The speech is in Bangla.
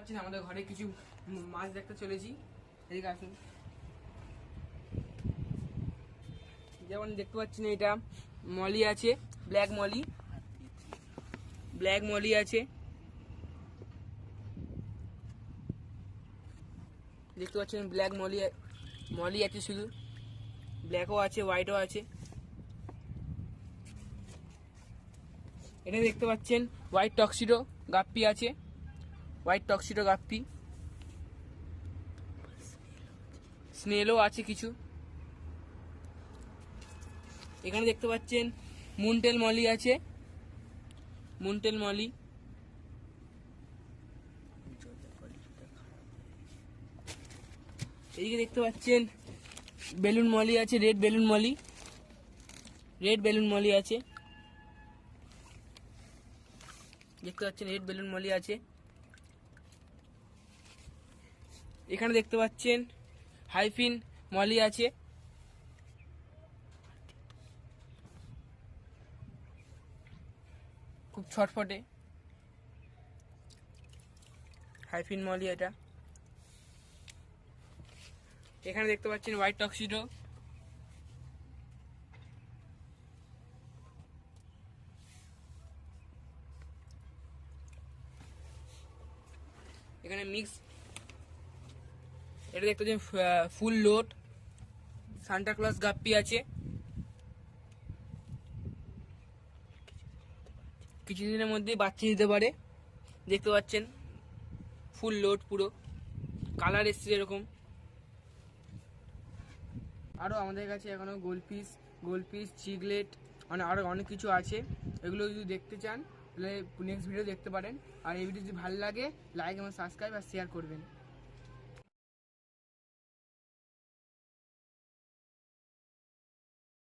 পাচ্ছেন আমাদের ঘরে কিছু মাছ দেখতে চলেছি। এদিকে আসুন। যেমন দেখতে পাচ্ছেন এটা মলি আছে, ব্ল্যাক মলি আছে। দেখতে পাচ্ছেন ব্ল্যাক মলি আছে, শুধু ব্ল্যাকও আছে, হোয়াইটও আছে। এখানে দেখতে পাচ্ছেন হোয়াইট টক্সিডো গাপ্পি আছে, স্নেলও আছে কিছু। এখানে দেখতে পাচ্ছেন মুনটেল মলি আছে, এদিকে দেখতে পাচ্ছেন বেলুন মলি আছে, রেড বেলুন মলি আছে। দেখতে পাচ্ছেন রেড বেলুন মলি আছে। এখানে দেখতে পাচ্ছেন হাইফিন মলি আছে। খুব ছটফটে হাইফিন মলি এটা। এখানে দেখতে পাচ্ছেন হোয়াইট টক্সিডো। এখানে মিক্স, এটা দেখতে পাচ্ছেন ফুল লোড সান্টা ক্লজ গাপ্পি আছে। কিছুদিনের মধ্যেই বাচ্চা দিতে পারে। দেখতে পাচ্ছেন ফুল লোড, পুরো কালার এসছে এরকম। আরও আমাদের কাছে এখনও গোলপিস চিগলেট আরও অনেক কিছু আছে। এগুলো যদি দেখতে চান তাহলে নেক্সট ভিডিও দেখতে পারেন। আর এই ভিডিও যদি ভালো লাগে লাইক এবং সাবস্ক্রাইব আর শেয়ার করবেন।